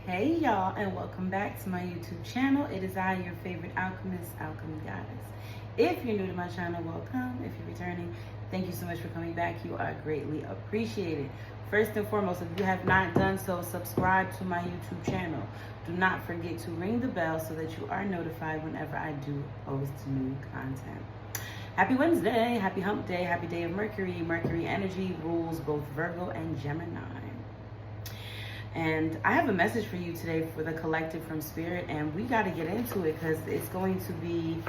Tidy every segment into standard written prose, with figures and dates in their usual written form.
Hey y'all, and welcome back to my YouTube channel. It is I, your favorite alchemist, Alkemygoddess. If you're new to my channel, welcome. If you're returning, thank you so much for coming back. You are greatly appreciated. First and foremost, if you have not done so, subscribe to my YouTube channel. Do not forget to ring the bell so that you are notified whenever I do post new content. Happy Wednesday, happy hump day, happy day of Mercury. Mercury energy rules both Virgo and Gemini. And I have a message for you today for the collective from Spirit, and we got to get into it because it's going to be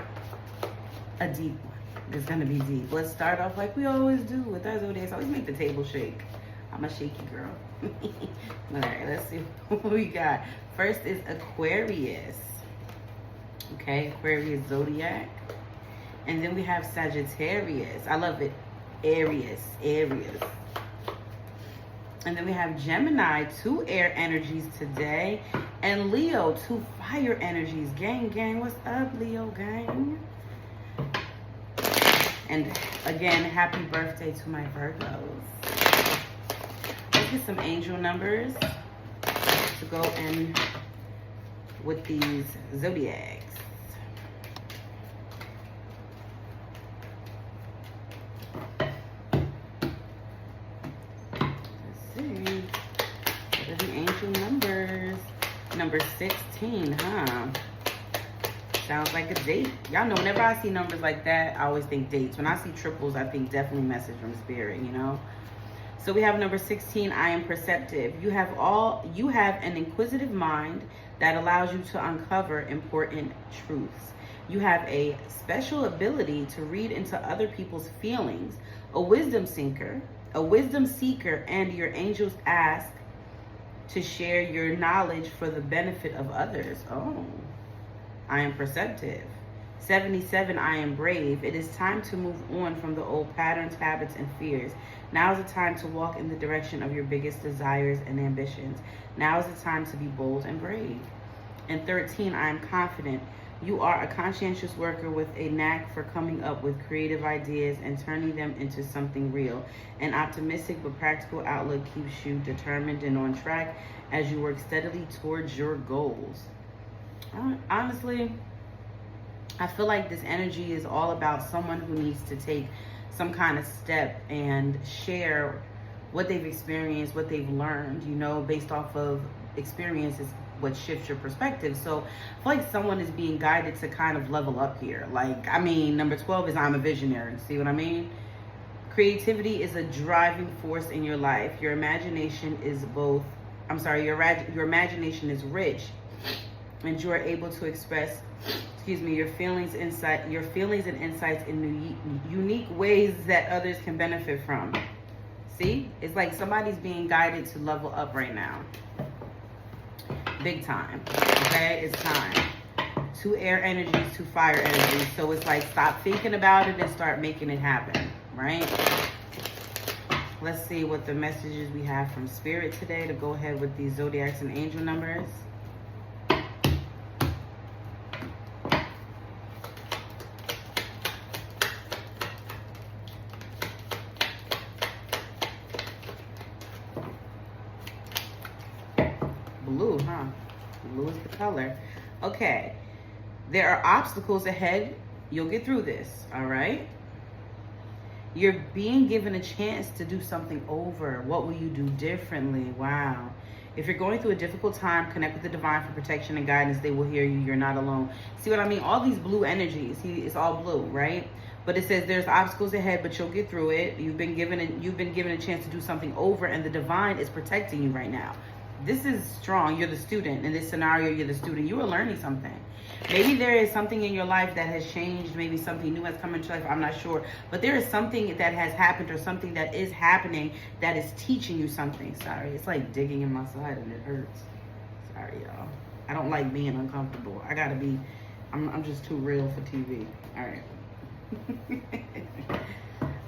a deep one. It's going to be deep. Let's start off like we always do with our zodiacs. Always make the table shake. I'm a shaky girl. All right, let's see what we got. First is Aquarius. Okay, Aquarius zodiac. And then we have Sagittarius. I love it. Aries. And then we have Gemini, 2 air energies today. And Leo, 2 fire energies. Gang, what's up, Leo gang? And again, happy birthday to my Virgos. Let's get some angel numbers to go in with these zodiacs. Number 16, huh? Sounds like a date. Y'all know whenever I see numbers like that, I always think dates. When I see triples, I think definitely message from Spirit, you know? So we have number 16, I am perceptive. You have an inquisitive mind that allows you to uncover important truths. You have a special ability to read into other people's feelings, a wisdom seeker, and your angels ask to share your knowledge for the benefit of others. Oh, I am perceptive. 77, I am brave. It is time to move on from the old patterns, habits, and fears. Now is the time to walk in the direction of your biggest desires and ambitions. Now is the time to be bold and brave. And 13, I am confident. You are a conscientious worker with a knack for coming up with creative ideas and turning them into something real. An optimistic but practical outlook keeps you determined and on track as you work steadily towards your goals. Honestly, I feel like this energy is all about someone who needs to take some kind of step and share what they've experienced, what they've learned, you know, based off of experiences, what shifts your perspective. So I feel like someone is being guided to kind of level up here. Like, I mean, number 12 is I'm a visionary. See what I mean? Creativity is a driving force in your life. Your imagination is your imagination is rich, and you are able to express, your feelings and insights in unique ways that others can benefit from. See? It's like somebody's being guided to level up right now. Big time. Okay, it's time. 2 air energies, 2 fire energies. So it's like stop thinking about it and start making it happen, right? Let's see what the messages we have from Spirit today to go ahead with these zodiacs and angel numbers. Blue, huh? Blue is the color. Okay. There are obstacles ahead. You'll get through this, all right? You're being given a chance to do something over. What will you do differently? Wow. If you're going through a difficult time, connect with the divine for protection and guidance. They will hear you. You're not alone. See what I mean? All these blue energies. It's all blue, right? But it says there's obstacles ahead, but you'll get through it. You've been given a chance to do something over, and the divine is protecting you right now. This is strong. You're the student. In this scenario, you're the student. You are learning something. Maybe there is something in your life that has changed. Maybe something new has come into life. I'm not sure. But there is something that has happened or something that is happening that is teaching you something. Sorry. It's like digging in my side and it hurts. Sorry, y'all. I don't like being uncomfortable. I got to be, I'm just too real for TV. All right.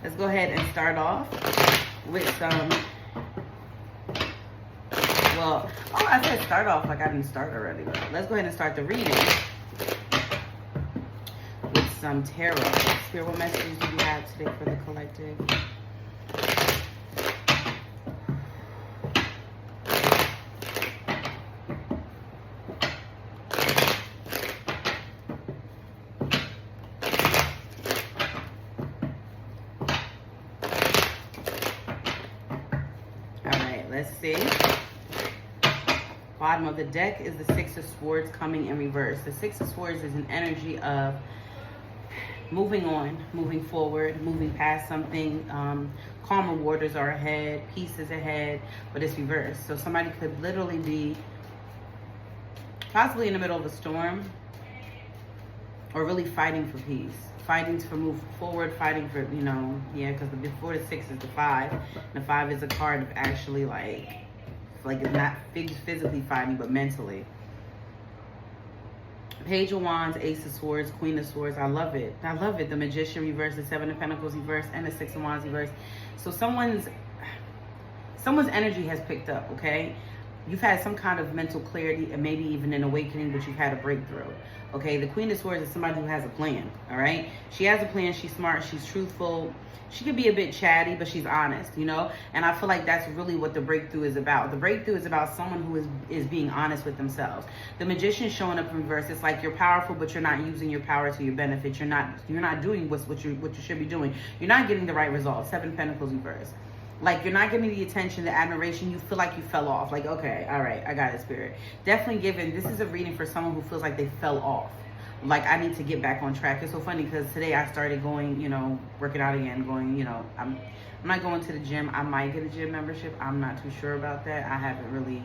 Let's go ahead and start off with some... Well, I said start off like I didn't start already. But let's go ahead and start the reading with some tarot. Spirit, what messages do you have today for the collective? see. Bottom of the deck is the Six of Swords coming in reverse. The Six of Swords is an energy of moving on, moving forward, moving past something. Calmer waters are ahead, peace is ahead, but it's reversed. So somebody could literally be possibly in the middle of a storm, or really fighting for peace, fighting to move forward, fighting for, you know, yeah, because before the 6 is the 5. And the 5 is a card of actually like it's not physically fighting, but mentally. Page of Wands, Ace of Swords, Queen of Swords. I love it. I love it. The Magician reverse, the 7 of Pentacles reverse, and the 6 of Wands reverse. So someone's energy has picked up, okay? You've had some kind of mental clarity and maybe even an awakening, but you've had a breakthrough. Okay, the Queen of Swords is somebody who has a plan, all right? She has a plan, she's smart, she's truthful. She could be a bit chatty, but she's honest, you know? And I feel like that's really what the breakthrough is about. The breakthrough is about someone who is being honest with themselves. The Magician showing up in reverse. It's like you're powerful, but you're not using your power to your benefit. You're not doing what you should be doing. You're not getting the right results. 7 Pentacles reverse. Like, you're not getting the attention, the admiration. You feel like you fell off. Like, okay, all right, I got it, Spirit. Definitely given, this is a reading for someone who feels like they fell off. Like, I need to get back on track. It's so funny because today I started going, you know, working out again, going, you know, I'm not going to the gym. I might get a gym membership. I'm not too sure about that. I haven't really,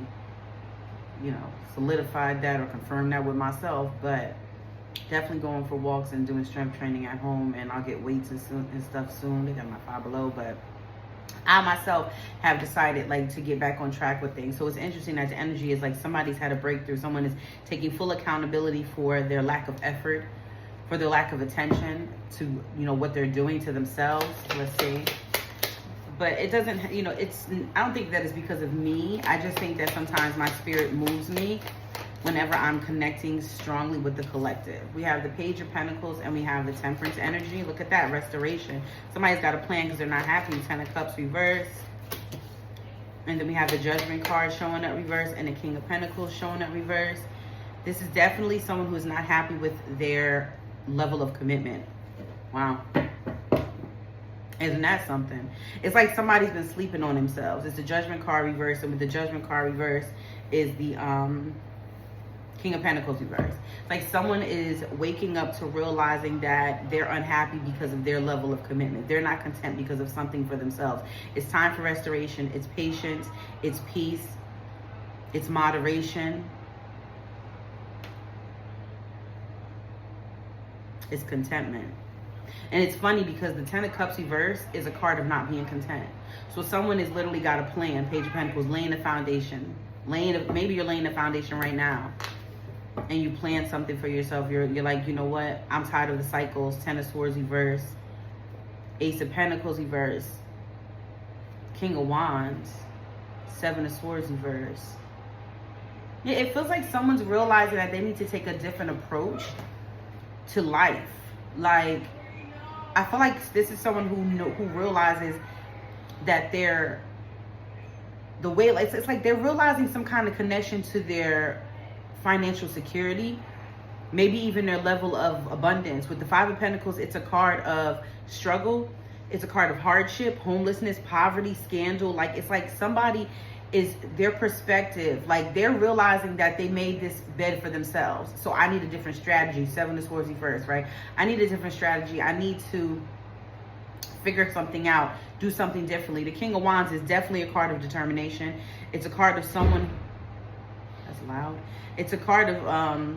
you know, solidified that or confirmed that with myself, but definitely going for walks and doing strength training at home, and I'll get weights and stuff soon. They got my Five Below, but I myself have decided like to get back on track with things. So it's interesting that the energy is like somebody's had a breakthrough. Someone is taking full accountability for their lack of effort, for their lack of attention to, you know, what they're doing to themselves. Let's see. But it doesn't, you know, I don't think that it's because of me. I just think that sometimes my spirit moves me whenever I'm connecting strongly with the collective. We have the Page of Pentacles and we have the Temperance energy. Look at that, restoration. Somebody's got a plan because they're not happy. 10 of Cups reverse. And then we have the Judgment card showing up reverse and the King of Pentacles showing up reverse. This is definitely someone who is not happy with their level of commitment. Wow. Isn't that something? It's like somebody's been sleeping on themselves. It's the Judgment card reverse, and with the Judgment card reverse is the King of Pentacles reverse. Like someone is waking up to realizing that they're unhappy because of their level of commitment. They're not content because of something for themselves. It's time for restoration. It's patience. It's peace. It's moderation. It's contentment. And it's funny because the 10 of Cups reverse is a card of not being content. So someone has literally got a plan, Page of Pentacles, laying the foundation. Maybe you're laying the foundation right now. And you plan something for yourself. You're like, you know what? I'm tired of the cycles. 10 of Swords reverse. Ace of Pentacles reverse. King of Wands. 7 of Swords reverse. Yeah, it feels like someone's realizing that they need to take a different approach to life. Like, I feel like this is someone who realizes that they're the way, it's like they're realizing some kind of connection to their financial security, maybe even their level of abundance. With the 5 of Pentacles, it's a card of struggle. It's a card of hardship, homelessness, poverty, scandal. Like, it's like somebody is their perspective. Like, they're realizing that they made this bed for themselves. So I need a different strategy. 7 of Swords reverse, right? I need a different strategy. I need to figure something out, do something differently. The King of Wands is definitely a card of determination. It's a card of someone, that's loud. It's a card of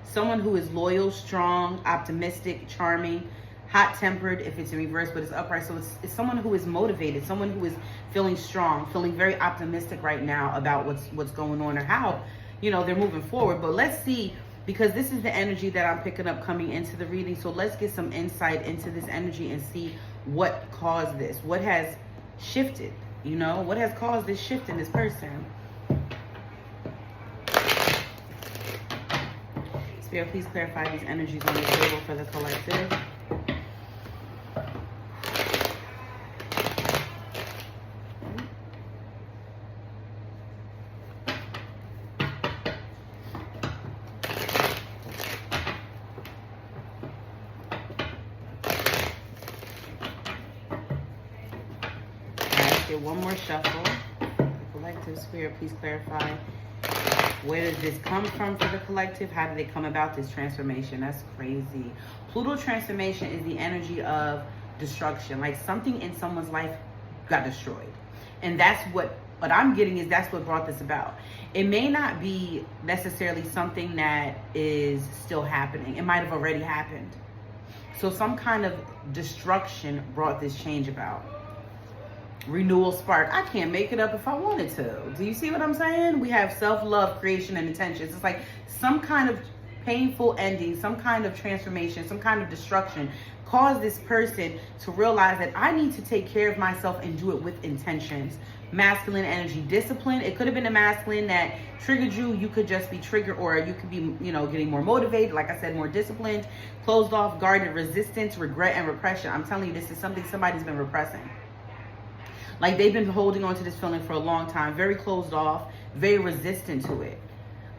someone who is loyal, strong, optimistic, charming, hot-tempered if it's in reverse, but it's upright. So it's someone who is motivated, someone who is feeling strong, feeling very optimistic right now about what's going on or how, you know, they're moving forward. But let's see, because this is the energy that I'm picking up coming into the reading. So let's get some insight into this energy and see what caused this. What has shifted, you know? What has caused this shift in this person? Spirit, please clarify these energies on the table for the collective. One more shuffle collective? Spirit, please clarify. Where does this come from for the collective? How did it come about, this transformation? That's crazy. Pluto transformation is the energy of destruction. Like something in someone's life got destroyed. And that's what I'm getting is that's what brought this about. It may not be necessarily something that is still happening. It might have already happened. So some kind of destruction brought this change about. Renewal spark. I can't make it up if I wanted to. Do you see what I'm saying? We have self-love, creation, and intentions. It's like some kind of painful ending, some kind of transformation, some kind of destruction caused this person to realize that I need to take care of myself and do it with intentions. Masculine energy, discipline. It could have been a masculine that triggered you. You could just be triggered, or you could be, getting more motivated. Like I said, more disciplined, closed off, guarded, resistance, regret, and repression. I'm telling you, this is something somebody's been repressing. Like they've been holding on to this feeling for a long time, very closed off, very resistant to it.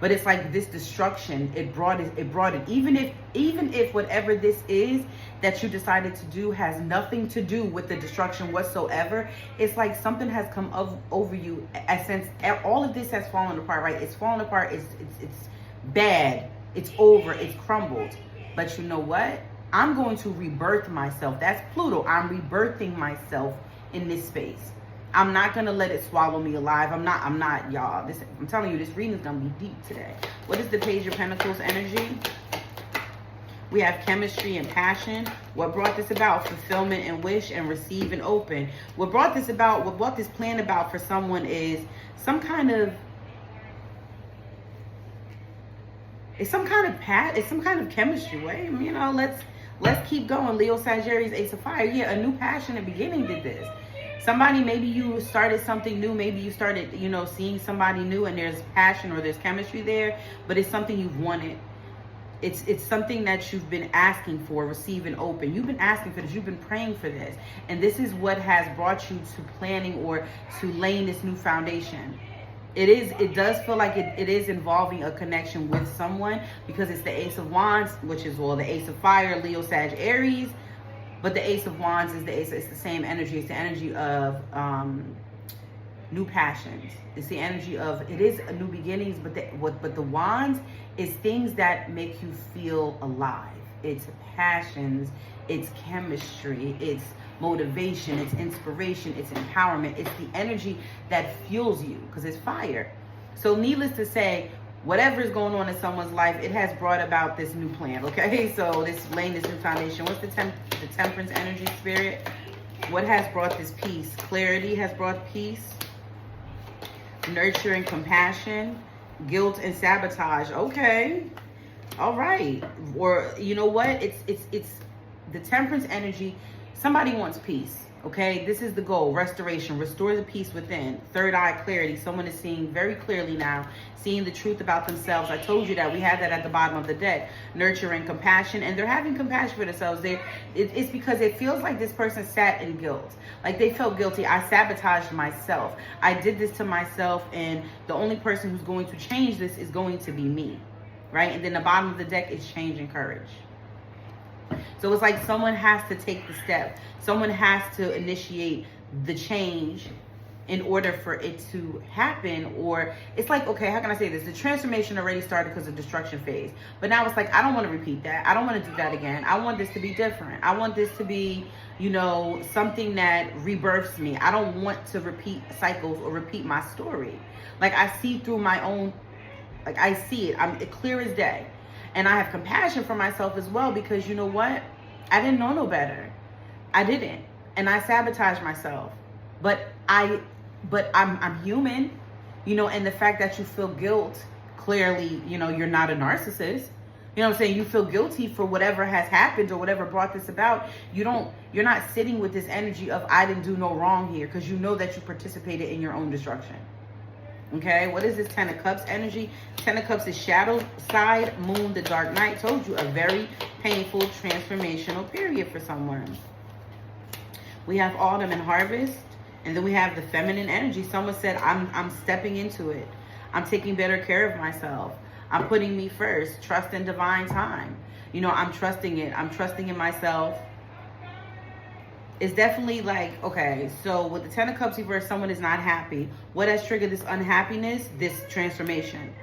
But it's like this destruction, it brought it. Even if whatever this is that you decided to do has nothing to do with the destruction whatsoever, it's like something has come over you. Since all of this has fallen apart, right? It's fallen apart. It's bad. It's over. It's crumbled. But you know what? I'm going to rebirth myself. That's Pluto. I'm rebirthing myself in this space. I'm not gonna let it swallow me alive. I'm not, y'all. I'm telling you, this reading is gonna be deep today. What is the Page of Pentacles energy? We have chemistry and passion. What brought this about? Fulfillment and wish, and receive and open. What brought this plan about for someone is some kind of chemistry way. Let's keep going. Leo, Sagittarius, Ace of Fire. Yeah, a new passion at the beginning did this. Somebody, maybe you started something new. Maybe you started, seeing somebody new, and there's passion or there's chemistry there, but it's something you've wanted. It's something that you've been asking for, receive and open. You've been asking for this. You've been praying for this. And this is what has brought you to planning or to laying this new foundation. It does feel like it is involving a connection with someone, because it's the Ace of Wands, which is, the Ace of Fire, Leo, Sag, Aries. But the Ace of Wands is it's the same energy. It's the energy of new passions. It's the energy of, it is a new beginnings, but the Wands is things that make you feel alive. It's passions, it's chemistry, it's motivation, it's inspiration, it's empowerment. It's the energy that fuels you, because it's fire. So needless to say, whatever is going on in someone's life, it has brought about this new plan, okay? So this laying this new foundation. What's the Temperance energy, Spirit? What has brought this peace? Clarity has brought peace. Nurture and compassion. Guilt and sabotage. Okay. All right. Or you know what? It's the Temperance energy. Somebody wants peace. Okay, this is the goal. Restoration. Restore the peace within. Third eye clarity. Someone is seeing very clearly now, seeing the truth about themselves. I told you that we had that at the bottom of the deck. Nurture and compassion. And they're having compassion for themselves. It's because it feels like this person sat in guilt. Like they felt guilty. I sabotaged myself. I did this to myself, and the only person who's going to change this is going to be me. Right? And then the bottom of the deck is change and courage. So it's like someone has to take the step. Someone has to initiate the change in order for it to happen. Or it's like, okay, how can I say this? The transformation already started because of destruction phase. But now it's like, I don't want to repeat that. I don't want to do that again. I want this to be different. I want this to be, something that rebirths me. I don't want to repeat cycles or repeat my story. Like I see through my own, like I see it. I'm clear as day. And I have compassion for myself as well, because you know what? I didn't know no better. I didn't. And I sabotaged myself. But I'm human, and the fact that you feel guilt, clearly, you're not a narcissist. You know what I'm saying? You feel guilty for whatever has happened or whatever brought this about. You're not sitting with this energy of, I didn't do no wrong here, because you know that you participated in your own destruction. Okay, what is this Ten of Cups energy? Ten of Cups is shadow side, moon, the dark night. Told you, a very painful transformational period for someone. We have autumn and harvest, and then we have the feminine energy. Someone said, I'm stepping into it. I'm taking better care of myself. I'm putting me first. Trust in divine time. I'm trusting it. I'm trusting in myself. It's definitely like, okay, so with the Ten of Cups reverse, someone is not happy. What has triggered this unhappiness? This transformation.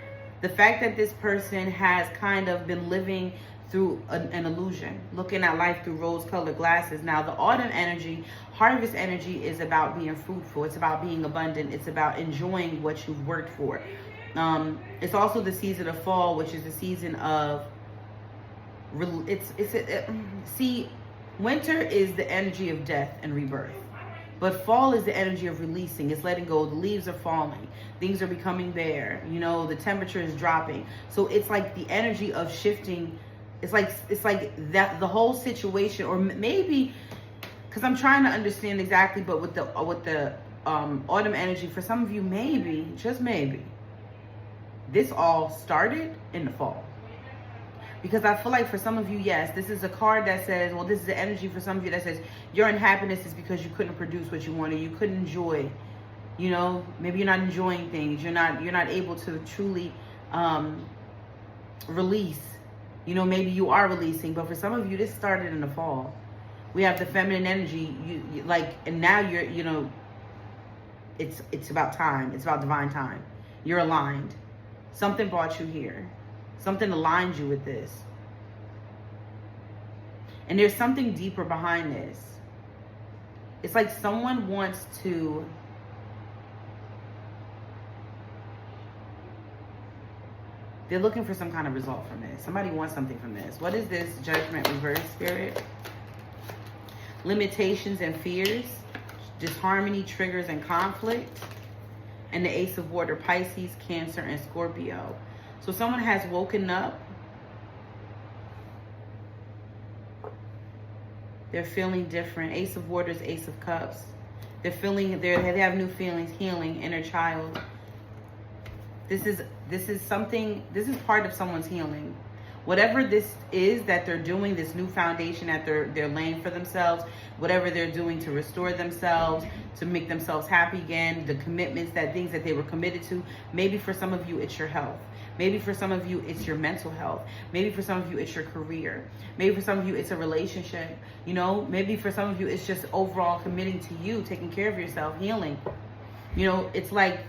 The fact that this person has kind of been living through an illusion, looking at life through rose-colored glasses. Now, the autumn energy, harvest energy, is about being fruitful. It's about being abundant. It's about enjoying what you've worked for. It's also the season of fall, which is the season of see, winter is the energy of death and rebirth, but fall is the energy of releasing. It's letting go. The leaves are falling, things are becoming bare, you know, the temperature is dropping. So it's like the energy of shifting. It's like that, the whole situation. Or maybe, because I'm trying to understand exactly, but with the autumn energy, for some of you, maybe, just maybe, this all started in the fall. Because I feel like for some of you, yes, this is a card that says, well, this is the energy for some of you that says your unhappiness is because you couldn't produce what you wanted. You couldn't enjoy, you know, maybe you're not enjoying things. You're not able to truly release. You know, maybe you are releasing, but for some of you, this started in the fall. We have the feminine energy, you like, and now you're, you know, it's about time. It's about divine time. You're aligned. Something brought you here. Something aligned you with this. And there's something deeper behind this. It's like someone wants to they're looking for some kind of result from this. Somebody wants something from this. What is this? Judgment reverse, Spirit. Limitations and fears. Disharmony, triggers, and conflict. And the Ace of Water, Pisces, Cancer, and Scorpio. So someone has woken up. They're feeling different. Ace of Waters, Ace of Cups. They're feeling, they have new feelings, healing, inner child. This is something, this is part of someone's healing. Whatever this is that they're doing, this new foundation that they're laying for themselves, whatever they're doing to restore themselves, to make themselves happy again, the commitments, that things that they were committed to. Maybe for some of you, it's your health. Maybe for some of you, it's your mental health. Maybe for some of you, it's your career. Maybe for some of you, it's a relationship. You know, maybe for some of you, it's just overall committing to you, taking care of yourself, healing. You know, it's like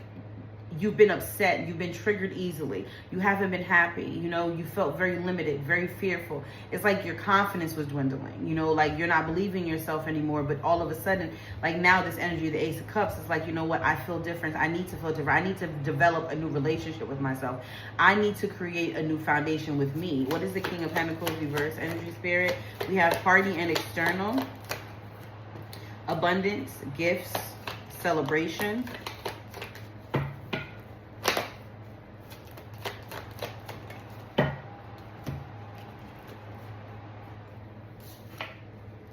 you've been upset, you've been triggered easily, you haven't been happy, you know, you felt very limited, very fearful. It's like your confidence was dwindling, you know, like you're not believing yourself anymore. But all of a sudden, like now, this energy of the Ace of Cups is like, you know what, I feel different. I need to feel different. I need to develop a new relationship with myself. I need to create a new foundation with me. What is the King of Pentacles reverse energy, Spirit? We have party and external, abundance, gifts, celebration.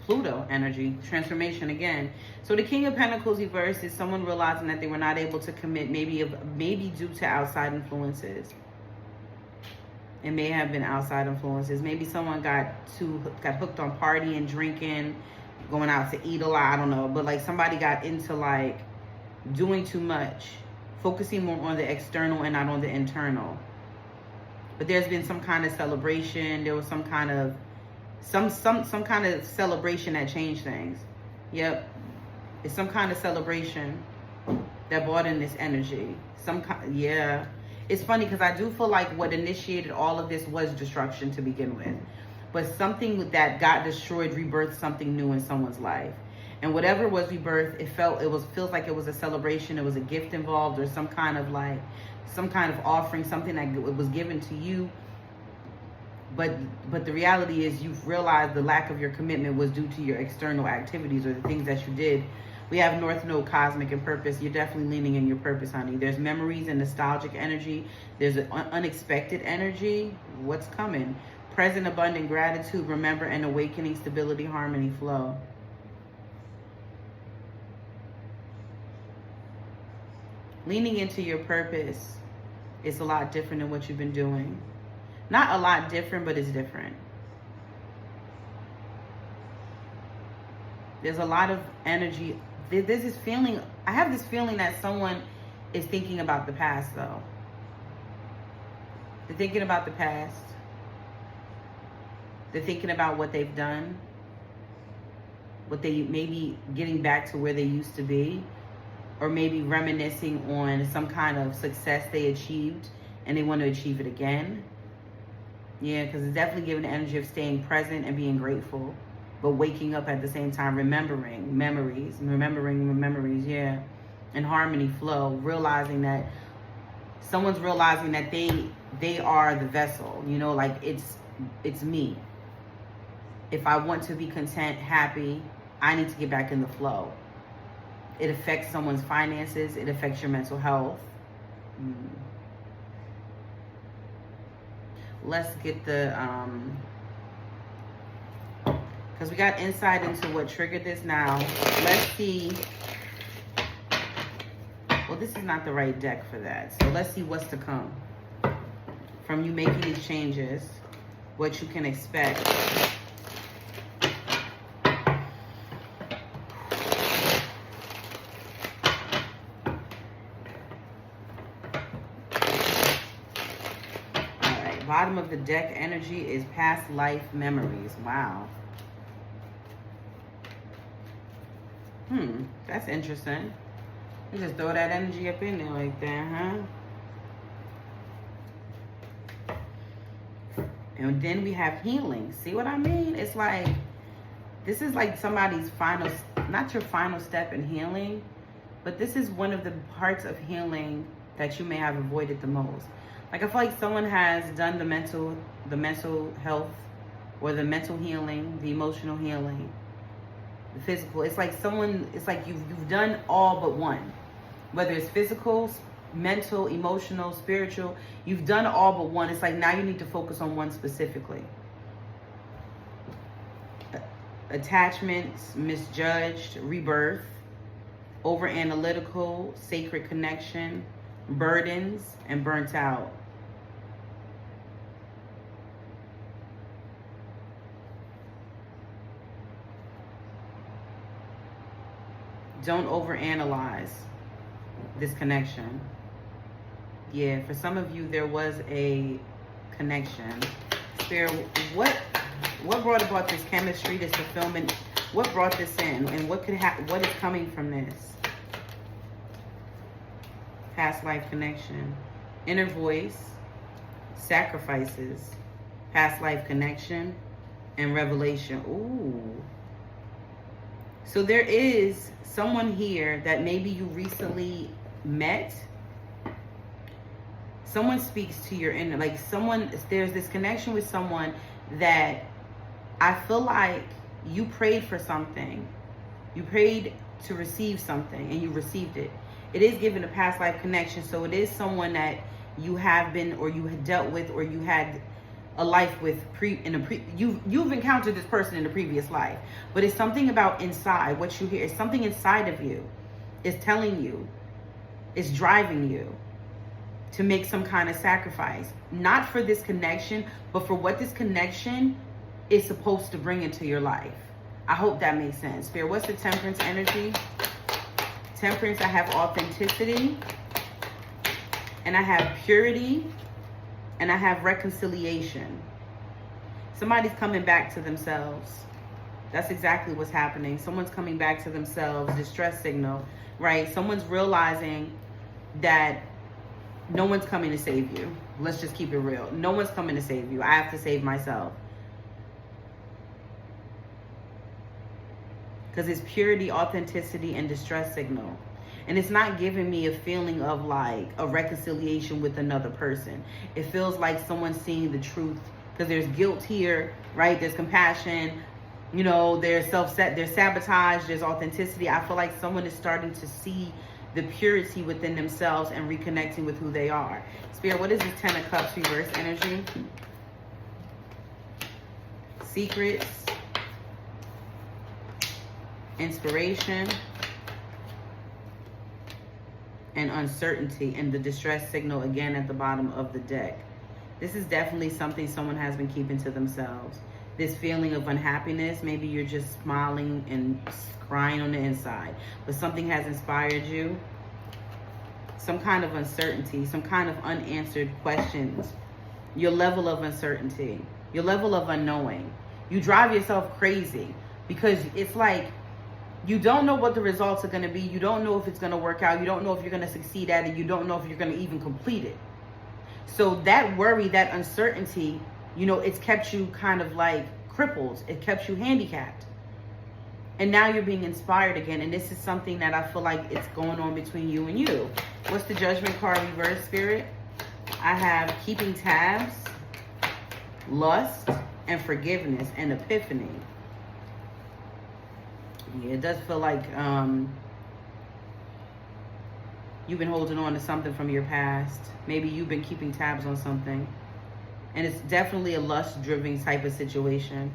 Pluto energy, transformation again. So the King of Pentacles reverse is someone realizing that they were not able to commit, maybe due to outside influences. It may have been outside influences. Maybe someone got hooked on partying, drinking, going out to eat a lot, I don't know. But like somebody got into like doing too much, focusing more on the external and not on the internal. But there's been some kind of celebration. There was some kind of some kind of celebration that changed things. Yep, it's some kind of celebration that brought in this energy. Yeah, it's funny because I do feel like what initiated all of this was destruction to begin with, but something that got destroyed rebirthed something new in someone's life. And whatever was rebirthed, feels like it was a celebration. It was a gift involved, or some kind of offering, something that was given to you. But the reality is you've realized the lack of your commitment was due to your external activities or the things that you did. We have North Node, Cosmic, and Purpose. You're definitely leaning in your purpose, honey. There's memories and nostalgic energy. There's an unexpected energy. What's coming? Present, abundant, gratitude, remember, and awakening, stability, harmony, flow. Leaning into your purpose is a lot different than what you've been doing. Not a lot different, but it's different. There's a lot of energy. There's this feeling. I have this feeling that someone is thinking about the past, though. They're thinking about the past. They're thinking about what they've done. what they maybe getting back to where they used to be, or maybe reminiscing on some kind of success they achieved and they want to achieve it again. Yeah, because it's definitely giving the energy of staying present and being grateful, but waking up at the same time, remembering memories, yeah, and harmony flow, realizing that someone's realizing that they are the vessel, you know, like it's me. If I want to be content, happy, I need to get back in the flow. It affects someone's finances, it affects your mental health. Let's get the because we got insight into what triggered this. Now let's see. Well, this is not the right deck for that, so let's see what's to come from you making these changes, what you can expect. Bottom of the deck energy is past life memories. Wow. That's interesting. You just throw that energy up in there like that, huh? And then we have healing. See what I mean? It's like, this is like somebody's final, not your final step in healing, but this is one of the parts of healing that you may have avoided the most. Like, I feel like someone has done the mental health, or the mental healing, the emotional healing, the physical. It's like you've done all but one. Whether it's physical, mental, emotional, spiritual, you've done all but one. It's like now you need to focus on one specifically. Attachments, misjudged, rebirth, over analytical, sacred connection, burdens, and burnt out. Don't overanalyze this connection. Yeah, for some of you, there was a connection. Spirit, what brought about this chemistry, this fulfillment? What brought this in, and what is coming from this? Past life connection, inner voice, sacrifices, past life connection, and revelation. Ooh. So there is someone here that maybe you recently met. Someone speaks to your inner, like there's this connection with someone that I feel like you prayed for something. You prayed to receive something and you received it. It is given a past life connection, so it is someone that you have been, or you had dealt with, or you had a life with you've encountered this person in a previous life. But it's something about inside, what you hear. It's something inside of you. It's telling you, it's driving you to make some kind of sacrifice. Not for this connection, but for what this connection is supposed to bring into your life. I hope that makes sense. Spirit, what's the temperance energy? Temperance, I have authenticity, and I have purity, and I have reconciliation. Somebody's coming back to themselves. That's exactly what's happening. Someone's coming back to themselves, distress signal, right? Someone's realizing that no one's coming to save you. Let's just keep it real. No one's coming to save you. I have to save myself. Because it's purity, authenticity, and distress signal. And it's not giving me a feeling of like a reconciliation with another person. It feels like someone's seeing the truth, because there's guilt here, right? There's compassion, you know, there's there's sabotage, there's authenticity. I feel like someone is starting to see the purity within themselves and reconnecting with who they are. Spirit, what is this 10 of Cups reverse energy? Secrets, inspiration, and uncertainty, and the distress signal again at the bottom of the deck. This is definitely something someone has been keeping to themselves. This feeling of unhappiness, maybe you're just smiling and crying on the inside, but something has inspired you. Some kind of uncertainty, some kind of unanswered questions. Your level of uncertainty, your level of unknowing. You drive yourself crazy because it's like You don't know what the results are going to be. You don't know if it's going to work out. You don't know if you're going to succeed at it. You don't know if you're going to even complete it. So that worry, that uncertainty, you know, it's kept you kind of like crippled. It kept you handicapped. And now you're being inspired again. And this is something that I feel like it's going on between you and you. What's the Judgment card reverse, Spirit? I have keeping tabs, lust, and forgiveness, and epiphany. Yeah, it does feel like you've been holding on to something from your past. Maybe you've been keeping tabs on something. And it's definitely a lust-driven type of situation.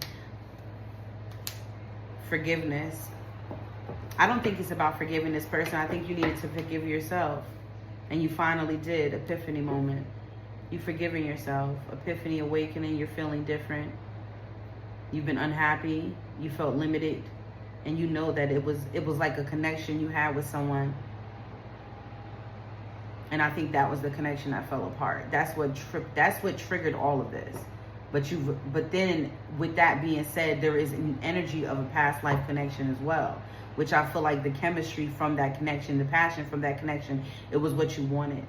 Forgiveness. I don't think it's about forgiving this person. I think you needed to forgive yourself. And you finally did. Epiphany moment. You've forgiven yourself. Epiphany, awakening. You're feeling different. You've been unhappy. You felt limited. And you know that it was like a connection you had with someone. And I think that was the connection that fell apart. That's what triggered all of this. But then with that being said, there is an energy of a past life connection as well, which I feel like the chemistry from that connection, the passion from that connection, it was what you wanted.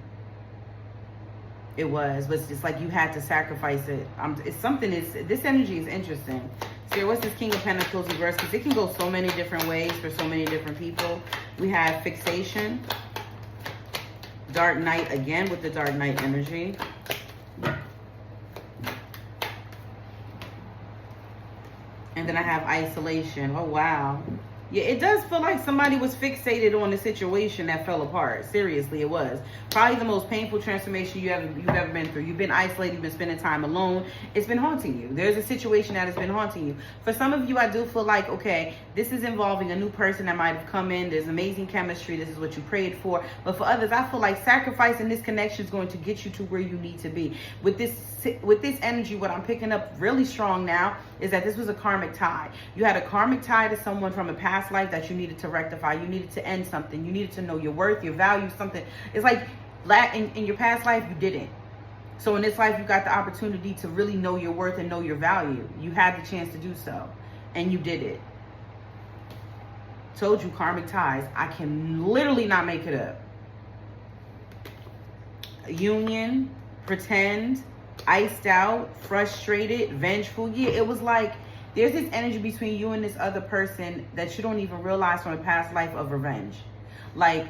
It was, but it's just like you had to sacrifice it. This energy is interesting. So what's this King of Pentacles reverse? Because it can go so many different ways for so many different people. We have fixation, Dark Knight again with the Dark Knight energy. And then I have isolation. Oh, wow. Yeah, it does feel like somebody was fixated on the situation that fell apart. Seriously, it was. Probably the most painful transformation you've ever been through. You've been isolated, you've been spending time alone. It's been haunting you. There's a situation that has been haunting you. For some of you, I do feel like, okay, this is involving a new person that might have come in. There's amazing chemistry. This is what you prayed for. But for others, I feel like sacrificing this connection is going to get you to where you need to be. With this energy, what I'm picking up really strong now is that this was a karmic tie. You had a karmic tie to someone from a past life that you needed to rectify. You needed to end something. You needed to know your worth, your value, something. It's like in your past life, you didn't. So in this life, you got the opportunity to really know your worth and know your value. You had the chance to do so, and you did it. Told you, karmic ties. I can literally not make it up. Union, pretend, iced out, frustrated, vengeful. Yeah, it was like there's this energy between you and this other person that you don't even realize from a past life of revenge. Like,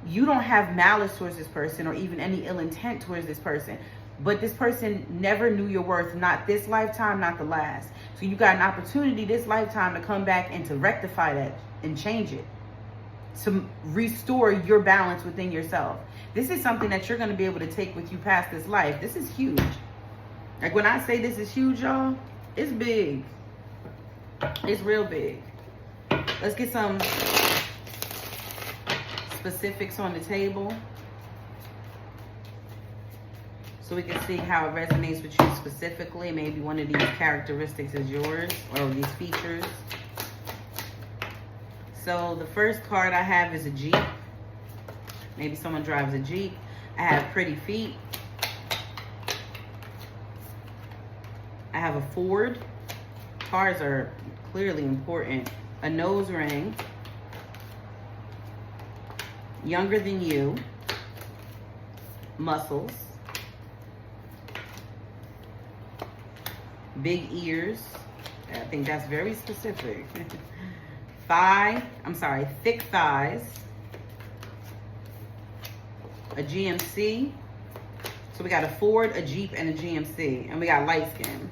you don't have malice towards this person or even any ill intent towards this person. But this person never knew your worth, not this lifetime, not the last. So you got an opportunity this lifetime to come back and to rectify that and change it. To restore your balance within yourself. This is something that you're going to be able to take with you past this life. This is huge. Like when I say this is huge, y'all, it's big. It's real big. Let's get some specifics on the table so we can see how it resonates with you specifically. Maybe one of these characteristics is yours, or these features. So the first card I have is a Jeep. Maybe someone drives a Jeep. I have pretty feet. I have a Ford. Cars are clearly important. A nose ring. Younger than you. Muscles. Big ears. I think that's very specific. Thick thighs. A GMC. So we got a Ford, a Jeep, and a GMC. And we got light skin.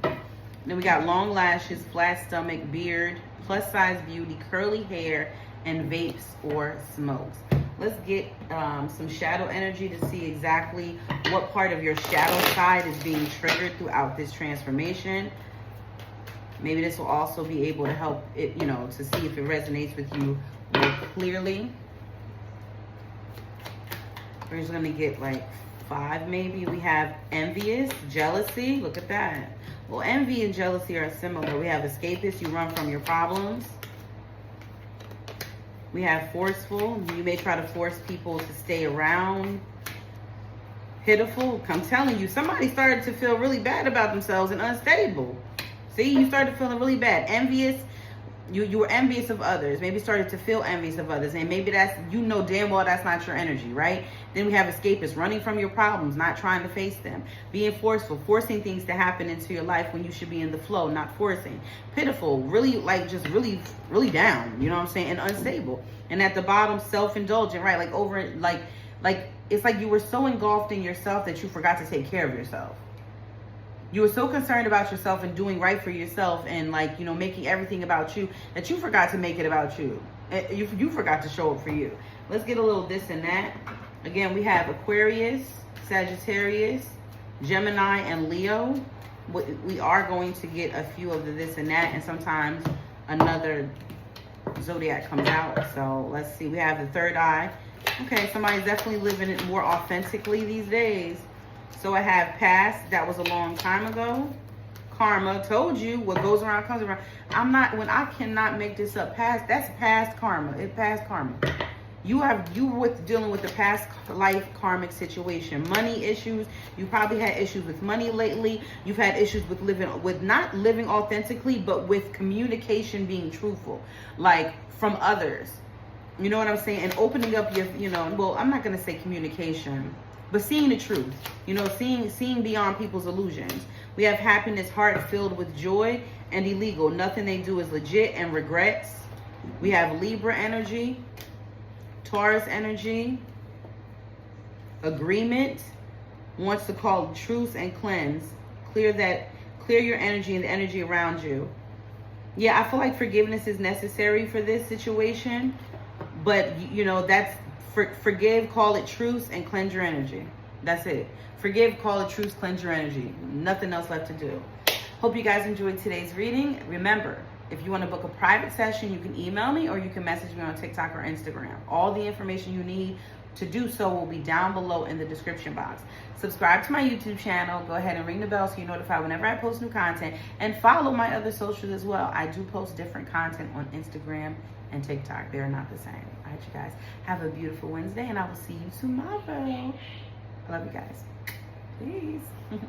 Then we got long lashes, flat stomach, beard, plus size beauty, curly hair, and vapes or smokes. Let's get some shadow energy to see exactly what part of your shadow side is being triggered throughout this transformation. Maybe this will also be able to help it, you know, to see if it resonates with you more clearly. We're just gonna get like 5 maybe. We have envious, jealousy. Look at that. Well, envy and jealousy are similar. We have escapist, you run from your problems. We have forceful, you may try to force people to stay around. Pitiful, I'm telling you, somebody started to feel really bad about themselves and unstable. See, you started feeling really bad. Envious, You were envious of others, maybe started to feel envious of others, and maybe that's, you know damn well that's not your energy, right? Then we have escapists, running from your problems, not trying to face them, being forceful, forcing things to happen into your life when you should be in the flow, not forcing, pitiful, really like just really down, you know what I'm saying, and unstable. And at the bottom, self-indulgent, right? Like over, like it's like you were so engulfed in yourself that you forgot to take care of yourself. You were so concerned about yourself and doing right for yourself and, like, you know, making everything about you that you forgot to make it about you. You forgot to show up for you. Let's get a little this and that. Again, we have Aquarius, Sagittarius, Gemini, and Leo. We are going to get a few of the this and that, and sometimes another zodiac comes out. So let's see. We have the third eye. Okay, somebody's definitely living it more authentically these days. So I have past, that was a long time ago. Karma, told you what goes around comes around. I cannot make this up. Past, that's past karma. It's past karma. You were dealing with the past life karmic situation. Money issues. You probably had issues with money lately. You've had issues with not living authentically, but with communication being truthful, like from others. You know what I'm saying? And opening up your, you know, well, I'm not going to say communication, but seeing the truth, you know, seeing beyond people's illusions. We have happiness, heart filled with joy, and illegal. Nothing they do is legit, and regrets. We have Libra energy, Taurus energy, agreement, wants to call truce and cleanse. Clear your energy and the energy around you. Yeah, I feel like forgiveness is necessary for this situation, but you know, that's forgive, call it truce, and cleanse your energy. That's it. Forgive, call it truce, cleanse your energy. Nothing else left to do. Hope you guys enjoyed today's reading. Remember, if you want to book a private session, you can email me or you can message me on TikTok or Instagram. All the information you need to do so will be down below in the description box. Subscribe to my YouTube channel. Go ahead and ring the bell so you're notified whenever I post new content. And follow my other socials as well. I do post different content on Instagram and TikTok. They're not the same. All right, you guys. Have a beautiful Wednesday, and I will see you tomorrow. I love you guys. Peace.